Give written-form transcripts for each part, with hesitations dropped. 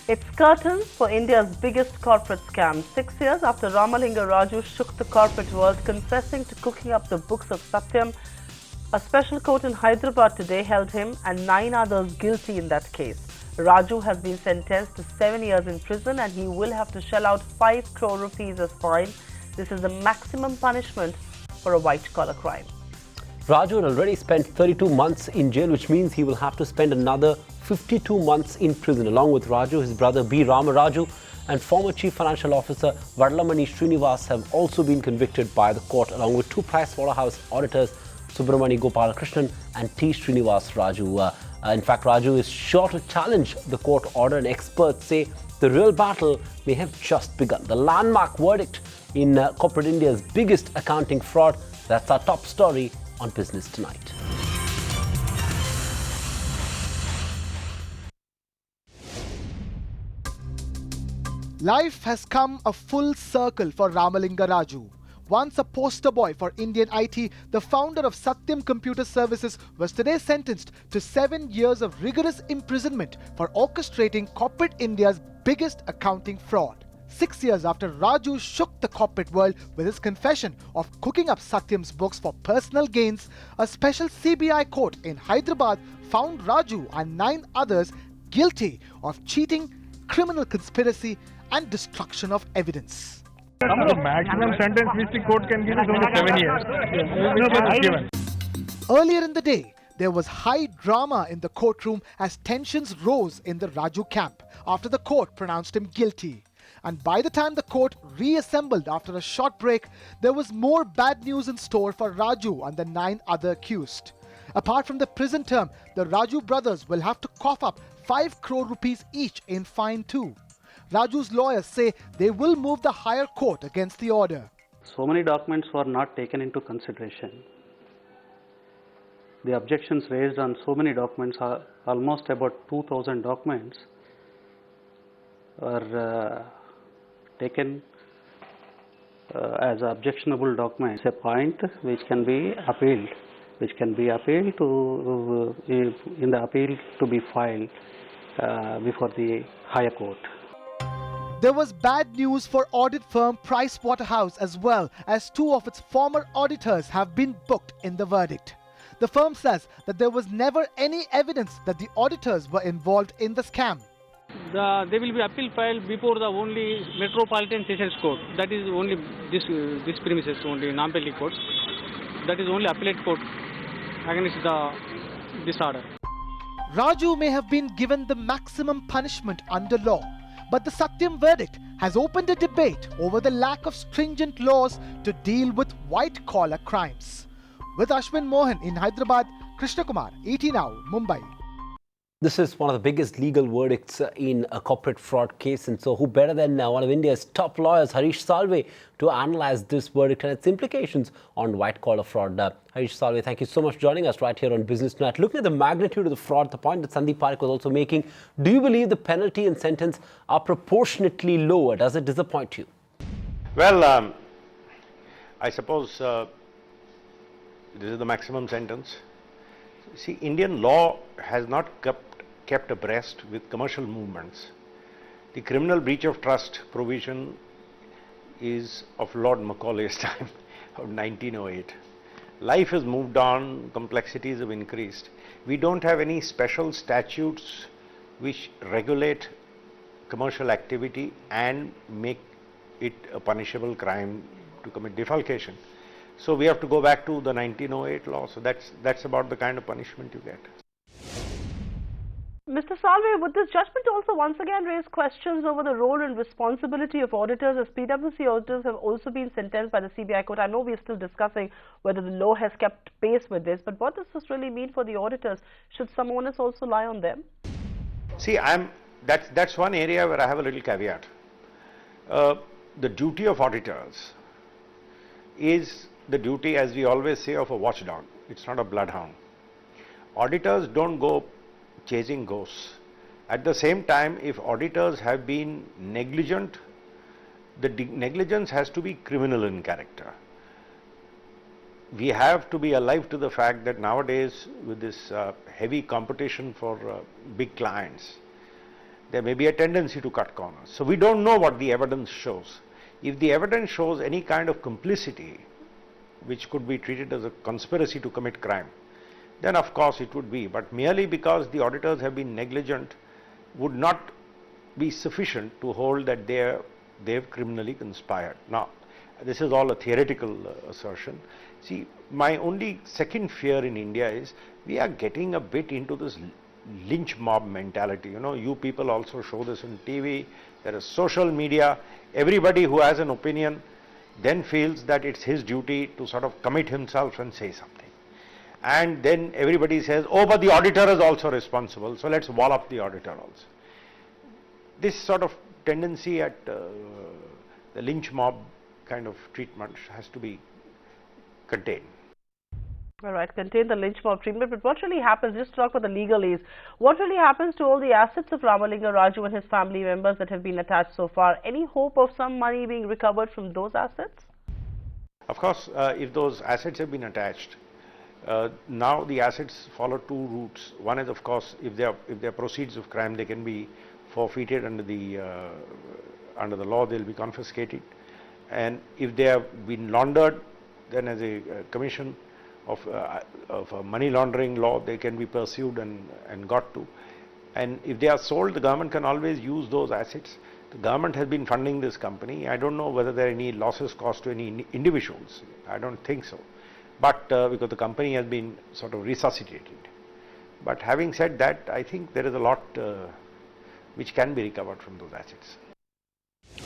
It's curtains for India's biggest corporate scam. 6 years after Ramalinga Raju shook the corporate world, confessing to cooking up the books of Satyam, a special court in Hyderabad today held him and 9 others guilty in that case. Raju has been sentenced to 7 years in prison and he will have to shell out 5 crore rupees as fine. This is the maximum punishment for a white-collar crime. Raju had already spent 32 months in jail, which means he will have to spend another 52 months in prison. Along with Raju, his brother B. Rama Raju and former Chief Financial Officer Vadlamani Srinivas have also been convicted by the court, along with 2 Pricewaterhouse auditors, Subramani Gopalakrishnan and T. Srinivas Raju. In fact, Raju is sure to challenge the court order, and experts say the real battle may have just begun. The landmark verdict in corporate India's biggest accounting fraud. That's our top story on Business Tonight. Life has come a full circle for Ramalinga Raju. Once a poster boy for Indian IT, the founder of Satyam Computers Services was today sentenced to 7 years of rigorous imprisonment for orchestrating corporate India's biggest accounting fraud. 6 years after Raju shook the corporate world with his confession of cooking up Satyam's books for personal gains, a special CBI court in Hyderabad found Raju and 9 others guilty of cheating, criminal conspiracy, and destruction of evidence. The maximum sentence which the court can give is only 7 years. Earlier in the day, there was high drama in the courtroom as tensions rose in the Raju camp after the court pronounced him guilty. And by the time the court reassembled after a short break, there was more bad news in store for Raju and the 9 other accused. Apart from the prison term, the Raju brothers will have to cough up 5 crore rupees each in fine too. Raju's lawyers say they will move the higher court against the order. So many documents were not taken into consideration. The objections raised on so many documents, are almost about 2,000 documents, are taken as objectionable documents. A point which can be appealed, to in the appeal to be filed before the higher court. There was bad news for audit firm Pricewaterhouse as well, as 2 of its former auditors have been booked in the verdict. The firm says that there was never any evidence that the auditors were involved in the scam. There will be appeal filed before the only Metropolitan Sessions Court. That is only this premises only, Nampally Court. That is only appellate court against this order. Raju may have been given the maximum punishment under law, but the Satyam verdict has opened a debate over the lack of stringent laws to deal with white-collar crimes. With Ashwin Mohan in Hyderabad, Krishna Kumar, ET Now, Mumbai. This is one of the biggest legal verdicts in a corporate fraud case, and so who better than one of India's top lawyers, Harish Salve, to analyze this verdict and its implications on white-collar fraud. Harish Salve, thank you so much for joining us right here on Business Tonight. Looking at the magnitude of the fraud, the point that Sandeep was also making, do you believe the penalty and sentence are proportionately lower? Does it disappoint you? Well, I suppose this is the maximum sentence. See, Indian law has not kept abreast with commercial movements. The criminal breach of trust provision is of Lord Macaulay's time, of 1908. Life has moved on, complexities have increased. We don't have any special statutes which regulate commercial activity and make it a punishable crime to commit defalcation. So we have to go back to the 1908 law. So that's about the kind of punishment you get. Mr. Salve, would this judgment also once again raise questions over the role and responsibility of auditors, as PwC auditors have also been sentenced by the CBI court? I know we are still discussing whether the law has kept pace with this, but what does this really mean for the auditors? Should some onus also lie on them? See, that's one area where I have a little caveat. The duty of auditors is the duty, as we always say, of a watchdog. It's not a bloodhound. Auditors don't go chasing ghosts. At the same time, if auditors have been negligent, the negligence has to be criminal in character. We have to be alive to the fact that nowadays, with this heavy competition for big clients, there may be a tendency to cut corners. So we don't know what the evidence shows. If the evidence shows any kind of complicity, which could be treated as a conspiracy to commit crime, then of course it would be. But merely because the auditors have been negligent would not be sufficient to hold that they have criminally conspired. Now, this is all a theoretical assertion. See, my only second fear in India is we are getting a bit into this lynch mob mentality. You know, you people also show this on TV. There is social media. Everybody who has an opinion then feels that it's his duty to sort of commit himself and say something. And then everybody says, oh, but the auditor is also responsible, so let's wall up the auditor also. This sort of tendency at the lynch mob kind of treatment has to be contained. All right, contain the lynch mob treatment. But what really happens, just talk about the legalese, what really happens to all the assets of Ramalinga Raju and his family members that have been attached so far? Any hope of some money being recovered from those assets? Of course, if those assets have been attached, now the assets follow two routes. One is, of course, if they are proceeds of crime, they can be forfeited under the law. They will be confiscated, and if they have been laundered, then as a commission of a money laundering law, they can be pursued and got to. And if they are sold, the government can always use those assets. The government has been funding this company. I don't know whether there are any losses caused to any individuals. I don't think so. But because the company has been sort of resuscitated. But having said that, I think there is a lot which can be recovered from those assets.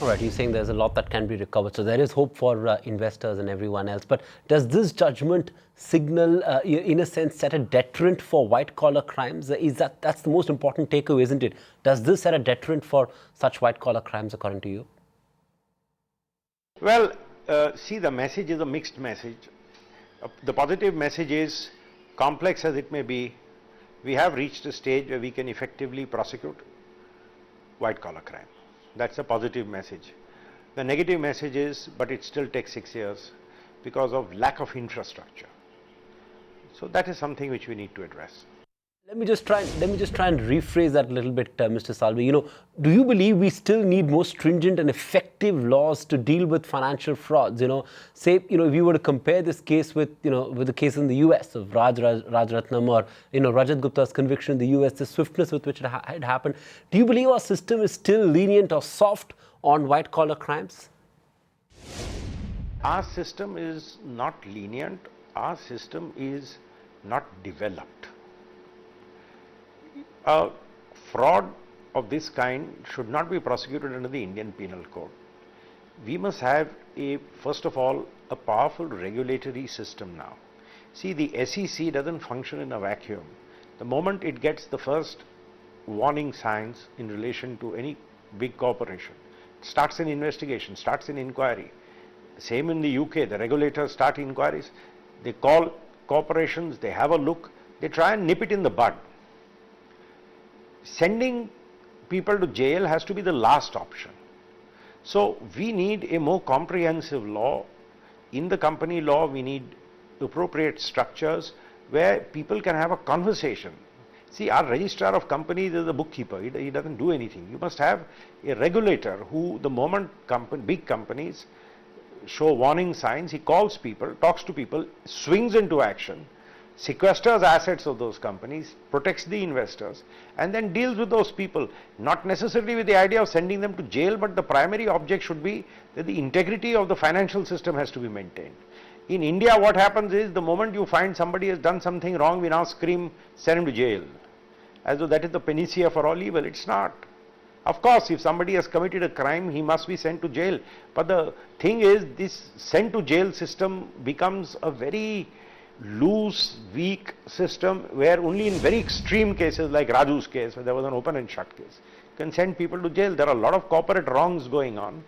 All right, you're saying there's a lot that can be recovered, so there is hope for investors and everyone else. But does this judgment signal, in a sense, set a deterrent for white-collar crimes? That's the most important takeaway, isn't it? Does this set a deterrent for such white-collar crimes, according to you? Well, see, the message is a mixed message. The positive message is, complex as it may be, we have reached a stage where we can effectively prosecute white-collar crime. That's a positive message. The negative message is, but it still takes 6 years because of lack of infrastructure. So that is something which we need to address. Let me just try and rephrase that a little bit, Mr. Salve. You know, do you believe we still need more stringent and effective laws to deal with financial frauds? You know, say, you know, if you were to compare this case with, you know, with the case in the US of Rajaratnam, or, you know, Rajat Gupta's conviction in the US, the swiftness with which it had happened, do you believe our system is still lenient or soft on white-collar crimes? Our system is not lenient. Our system is not developed. Fraud of this kind should not be prosecuted under the Indian Penal Code. We must have first of all, a powerful regulatory system now. See, the SEC doesn't function in a vacuum. The moment it gets the first warning signs in relation to any big corporation, starts an investigation, starts an inquiry. Same in the UK, the regulators start inquiries. They call corporations, they have a look, they try and nip it in the bud. Sending people to jail has to be the last option. So we need a more comprehensive law. In the company law, we need appropriate structures where people can have a conversation. See, our registrar of companies is a bookkeeper. He doesn't do anything. You must have a regulator who, the moment big companies show warning signs, he calls people, talks to people, swings into action, sequesters assets of those companies, protects the investors, and then deals with those people, not necessarily with the idea of sending them to jail, but the primary object should be that the integrity of the financial system has to be maintained. In India, what happens is, the moment you find somebody has done something wrong, we now scream, send him to jail, as though that is the panacea for all evil. It's not. Of course, if somebody has committed a crime, he must be sent to jail. But the thing is, this sent to jail system becomes a very loose, weak system where only in very extreme cases like Raju's case, where there was an open and shut case, can send people to jail. There are a lot of corporate wrongs going on,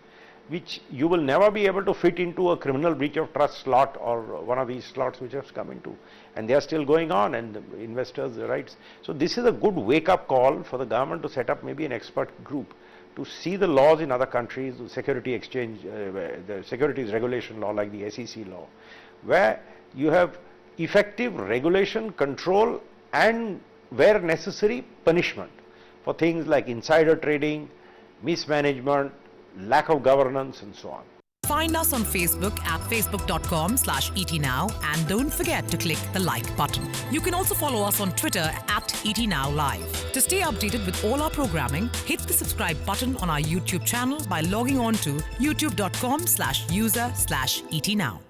which you will never be able to fit into a criminal breach of trust slot or one of these slots which has come into. And they are still going on, and the investors' rights. So this is a good wake-up call for the government to set up maybe an expert group to see the laws in other countries, the security exchange, the securities regulation law like the SEC law, where you have effective regulation, control, and where necessary, punishment. for things like insider trading, mismanagement, lack of governance and so on. Find us on Facebook at facebook.com/etnow and don't forget to click the like button. You can also follow us on Twitter at etnowlive. To stay updated with all our programming, hit the subscribe button on our YouTube channel by logging on to youtube.com/user/etnow.